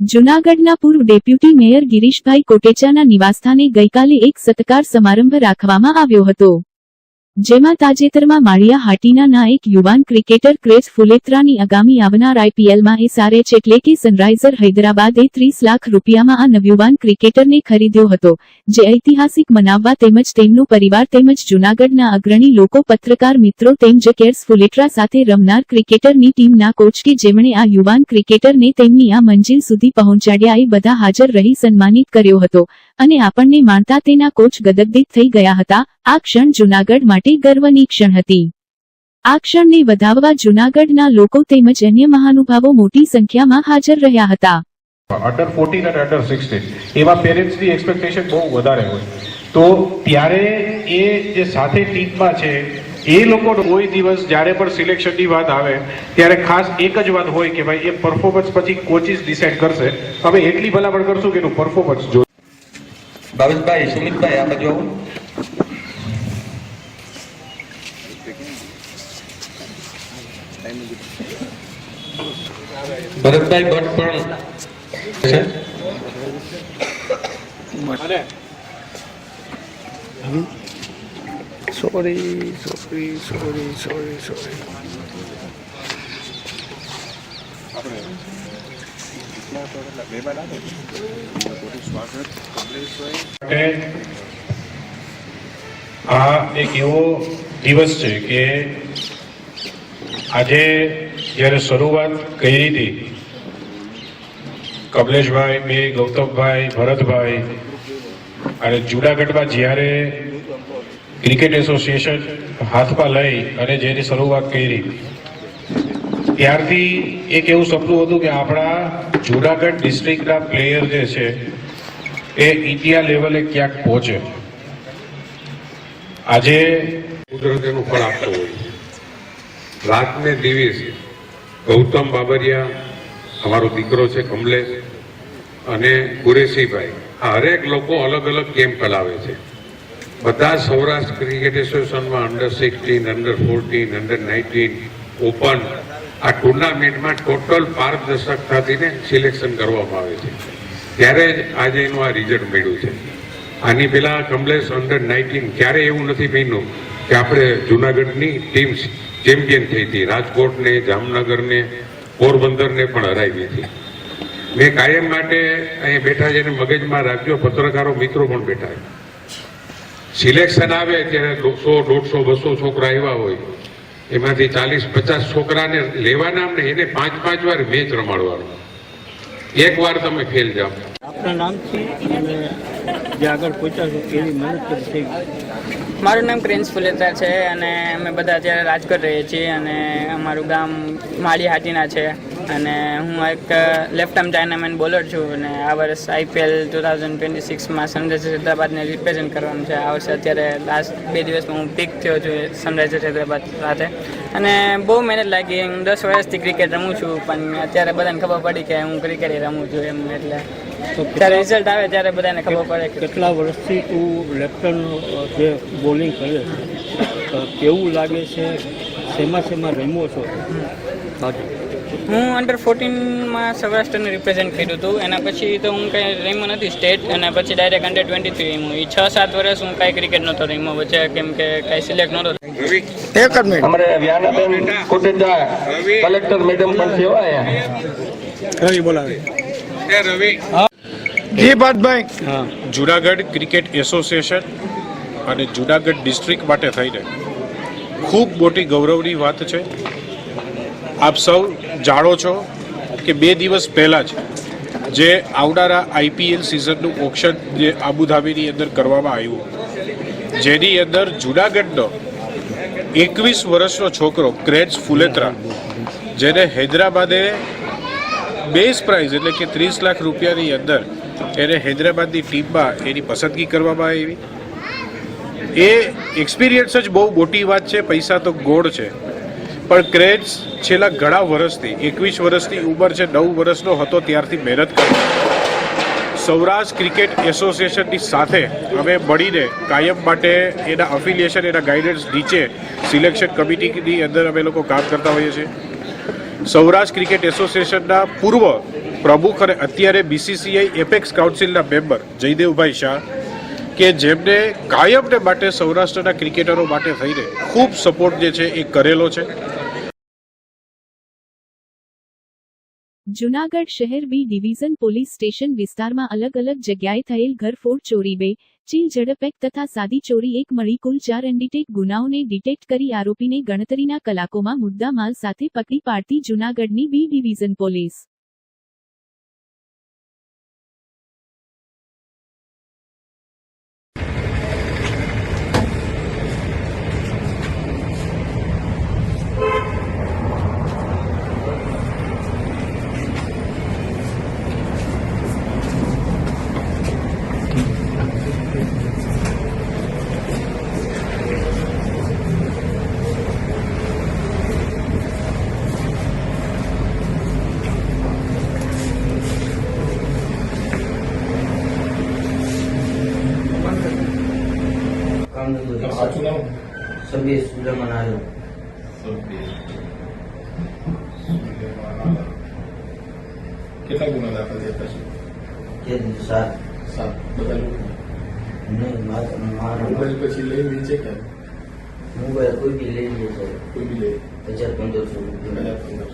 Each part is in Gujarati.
જૂનાગઢના પૂર્વ ડેપ્યુટી મેયર ગિરીશભાઈ કોટેચાના નિવાસસ્થાને ગઈકાલે એક સત્કાર સમારંભ રાખવામાં આવ્યો હતો, જેમાં તાજેતરમાં માળિયા હાટીના એક યુવાન ક્રિકેટર ક્રેઝ ફુલેત્રાની આગામી આવનાર આઈપીએલમાં એસઆરએચ એટલે કે સનરાઇઝર હૈદરાબાદે 30 લાખ રૂપિયામાં આ નવયુવાન ક્રિકેટરને ખરીદ્યો હતો, જે ઐતિહાસિક મનાવવા તેમજ તેમનો પરિવાર તેમજ જૂનાગઢના અગ્રણી લોકો, પત્રકાર મિત્રો તેમજ કેર્સ ફુલેટ્રા સાથે રમનાર ક્રિકેટરની ટીમના કોચ કે જેમણે આ યુવાન ક્રિકેટરને તેમની આ મંજિલ સુધી પહોંચાડ્યા એ બધા હાજર રહી સન્માનિત કર્યો હતો અને આપણને માણતા તેના કોચ ગદગદિત થઈ ગયા હતા। આ ક્ષણ જૂનાગઢ માટે ગર્વની ક્ષણ હતી। આ ક્ષણને વધાવવા જૂનાગઢના લોકો તેમજ અન્ય મહાનુભાવો મોટી સંખ્યામાં હાજર રહ્યા હતા। અંડર 14 અને અંડર 16 એવા પેરેન્ટ્સની એક્સપેક્ટેશન બહુ વધારે હોય, તો ત્યારે એ જે સાથે ટીમમાં છે એ લોકો કોઈ દિવસ જ્યારે પણ સિલેક્શનની વાત આવે ત્યારે ખાસ એક જ વાત હોય કે ભાઈ એ પરફોર્મન્સ પછી કોચિસ ડિસાઇડ કરશે, અમે એટલી ભલામણ કરશું કે એનું પરફોર્મન્સ જો। ભાવેશભાઈ, સુમિતભાઈ, આ બાજુ આવો। ભરતભાઈ ભટ્ટ પણ છે। આ એક એવો દિવસ છે કે આજે જ્યારે શરૂઆત કરી હતી કમલેશભાઈ, બે ગૌતમભાઈ, ભરતભાઈ, અને જૂનાગઢમાં જ્યારે ક્રિકેટ એસોસિએશન હાથમાં લઈ અને જેની શરૂઆત કરી ત્યારથી એક એવું સપનું હતું કે આપણા જૂનાગઢ ડિસ્ટ્રિક્ટના પ્લેયર જે છે એ ઇન્ડિયા લેવલે ક્યાંક પહોંચે। આજે કુદરતનું ફળ આપતો હોય, રાતને દિવસ ગૌતમ બાબરિયા, અમારો દીકરો છે કમલેશ, અને કુરેશીભાઈ, આ હરેક લોકો અલગ અલગ કેમ્પ ચલાવે છે। બધા સૌરાષ્ટ્ર ક્રિકેટ એસોસિએશનમાં અંડર 16, અંડર 14, અંડર 19 ઓપન આ ટુર્નામેન્ટમાં ટોટલ પારદર્શકતાથી સિલેક્શન કરવામાં આવે છે, ત્યારે જ આજે એનું આ રિઝલ્ટ મળ્યું છે। આની પહેલા કમલેશ અંડર 19 ક્યારે એવું નથી બન્યું કે આપણે જૂનાગઢની ટીમ ચેમ્પિયન થઈ હતી, રાજકોટને, જામનગરને, પોરબંદરને પણ હરાવી હતી। મેં કાયમ માટે અહીં બેઠા છે મગજમાં રાખજો, પત્રકારો મિત્રો પણ બેઠા છે, સિલેક્શન આવે ત્યારે 100, 150, 200 છોકરા આવ્યા હોય, એમાંથી 40-50 છોકરાને લેવાના ને એને 5-5 વાર મેચ રમાડવાનો, એક વાર તમે ફેલ જાઓ। આપના નામથી અને જે આગળ પહોંચ્યા છો કેવી મહેનત કરી? મારું નામ ક્રેન્સ ફુલેત્રા છે અને અમે બધા અત્યારે રાજકોટ રહીએ છીએ અને અમારું ગામ માળી હાટીના છે અને હું એક લેફ્ટ આર્મ ડાયનામેન બોલર છું અને આ વર્ષ આઈપીએલ 2026માં સનરાઇઝર્સ હૈદરાબાદને રિપ્રેઝેન્ટ કરવાનું છે। આ વર્ષે અત્યારે લાસ્ટ 2 દિવસમાં હું પીક થયો છું સનરાઇઝર્સ હૈદરાબાદ સાથે અને બહુ મહેનત લાગી। હું 10 વર્ષથી ક્રિકેટ રમું છું પણ અત્યારે બધાને ખબર પડી કે હું ક્રિકેટ રમું છું એમ, એટલે ત્યારે રિઝલ્ટ આવે ત્યારે બધાને ખબર પડે કે કેટલા વર્ષથી તું લેફ્ટનું જે બોલિંગ કરે છે, કેવું લાગે છે, શેમાં રમ્યો છો? હું અંડર 14માં સૌરાષ્ટ્રને રિપ્રેઝેન્ટ કર્યું હતું, એના પછી તો હું કંઈ રમ્યો નથી સ્ટેટ, અને પછી ડાયરેક્ટ અંડર 23 રમ્યું। એ 6-7 વર્ષ હું કાંઈ ક્રિકેટ નહોતો રમ્યો વચ્ચે, કેમ કે કાંઈ સિલેક્ટ નહોતો। એક જ મિનિટ, અમારે વ્યાનાબેન કોટેચા કલેક્ટર મેડમ પણ છે રવિ બોલાવે। જૂનાગઢ ક્રિકેટ એસોસિએશન અને જૂનાગઢ ડિસ્ટ્રિક્ટ માટે થઈને ખૂબ મોટી ગૌરવની વાત છે। આપ સૌ જાણો છો કે 2 દિવસ પહેલાં જ જે આવનારા આઈપીએલ સિઝનનું ઓક્શન જે આબુધાબીની અંદર કરવામાં આવ્યું, જેની અંદર જૂનાગઢનો 21 વર્ષનો છોકરો ક્રેઝ ફુલેત્રા, જેને હૈદરાબાદે બેઝ પ્રાઇઝ એટલે કે 30 લાખ રૂપિયાની અંદર એને હૈદરાબાદની ટીમમાં એની પસંદગી કરવામાં આવી। એ એક્સપિરિયન્સ જ બહુ મોટી વાત છે. પૈસા તો ગોળ છે, પણ ક્રેઝ છેલ્લા ઘણા વર્ષથી 21 વર્ષની ઉંમર છે, 9 વર્ષનો હતો ત્યારથી મહેનત કરી. સૌરાષ્ટ્ર ક્રિકેટ એસોસિએશનની સાથે અમે મળીને કાયમ માટે એના અફિલિએશન, એના ગાઈડન્સ નીચે સિલેક્શન કમિટીની અંદર અમે લોકો કામ કરતા હોઈએ છીએ. સૌરાષ્ટ્ર ક્રિકેટ એસોસિએશનના પૂર્વ પ્રમુખ અને અત્યારે BCCI apex કાઉન્સિલના member Jaydevbhai Shah, કે જેમને કાયમને માટે સૌરાષ્ટ્રના ક્રિકેટરો માટે થઈને ખૂબ સપોર્ટ જે છે એ કરેલો છે. જૂનાગઢ શહેર બી ડિવિઝન પોલીસ સ્ટેશન વિસ્તારમાં અલગ અલગ જગ્યાએ થયેલ ઘરફોડ ચોરી, 2 ચીલ ઝડપ એક તથા સાદી ચોરી 1 મળી કુલ 4 અનડિટેક્ટ ગુનાઓને ડિટેક્ટ કરી આરોપીને ગણતરીના કલાકોમાં મુદ્દામાલ સાથે પકડી પાડતી જૂનાગઢની બી ડિવિઝન પોલીસ. સભ્ય સુલેમાન આલમ. કેટલા ગુના દાખલ થયા છે? 7 બધા લોકો નહીં, મારા મોબાઈલ પછી લઈ વેચે કે મોબાઈલ કોઈ બી લઈ લે છે, કોઈ બી લે 1500 રૂપિયા. 1500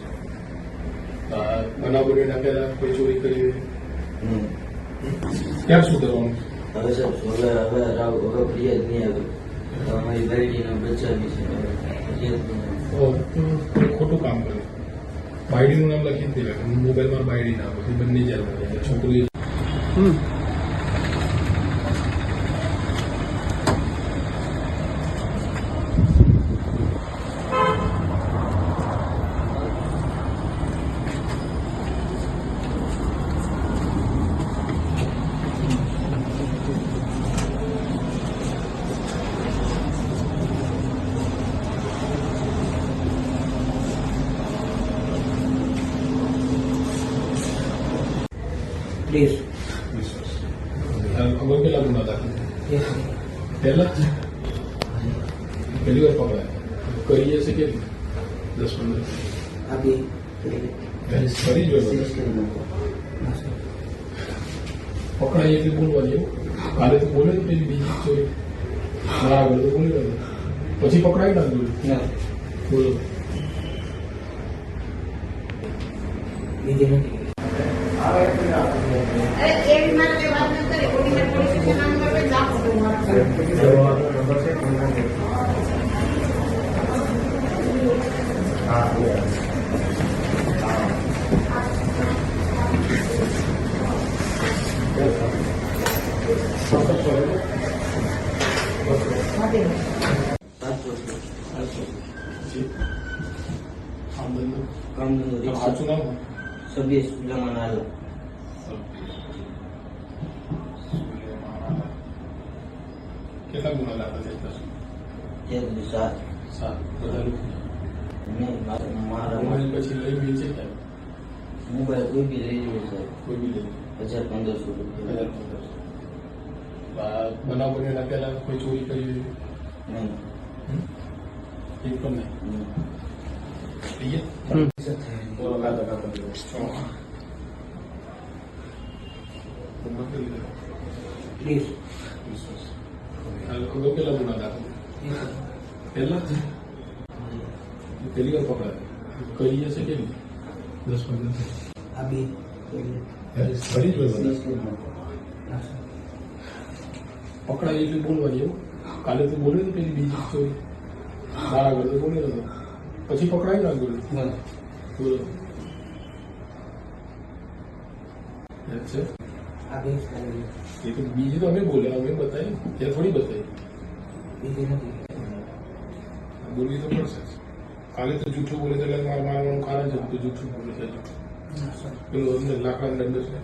બનાવ બનીને પહેલા કોઈ ચોરી કરી નહીં. ક્યાં શું કરવાનું? હવે સાહેબ હવે ફરિયાદ નહીં આવે તો અમારી બાયડીને બચાવી છે. ખોટું કામ કરે. બાયડીનું નામ લખી જ દેવાય, મોબાઈલમાં બાયડી નામ પછી બંને જ્યારે છોકરી પ્લીઝ. અગર કેટલા ગુના દાખલ પહેલા જ પહેલી વાર પકડાય કરીએ છે કે 10-15 આપી કરી જોઈએ. પકડાય એટલે બોલવાની એવું. કાલે તો બોલે તો પેલી બીજી ચોરી મારા આગળ તો બોલી રહ્યો પછી પકડાય ના બોલું બોલો બીજી નથી. સાચું નામ સભ્ય સુલેમાન આલમ. કેટલા ગુના દાખલ થયા છે? 7 બધા લોકો નહીં, મારા મોબાઈલ પછી લઈ વેચે કે મોબાઈલ કોઈ બી લઈ લે છે, કોઈ બી લે 1500 રૂપિયા. બનાવ બનેલા પહેલા કોઈ ચોરી કરી નહીં. એક પણ નહીં. પ્લીઝ. કેટલા ગુના દાખલ પહેલા જ પહેલી વાર પકડાય કરીએ છે કે 10-15 આપી ફરી જોઈએ. પકડાય એટલે બોલવાની એવું. કાલે તો બોલે તો પેલી બીજી ચોરી મારા આગળ તો બોલે હતો પછી પકડાય ના બોલે બોલો છે. એ તો બીજી તો અમે બોલે અમે બતાવી ત્યાં થોડી બતાવી બીજી નથી. બોલવી તો પડશે. કાલે તો જૂઠું બોલે તો એટલે મારવાનું કારણ છે તો જૂઠું બોલે છે પેલું અમને લાકડા દંડ છે.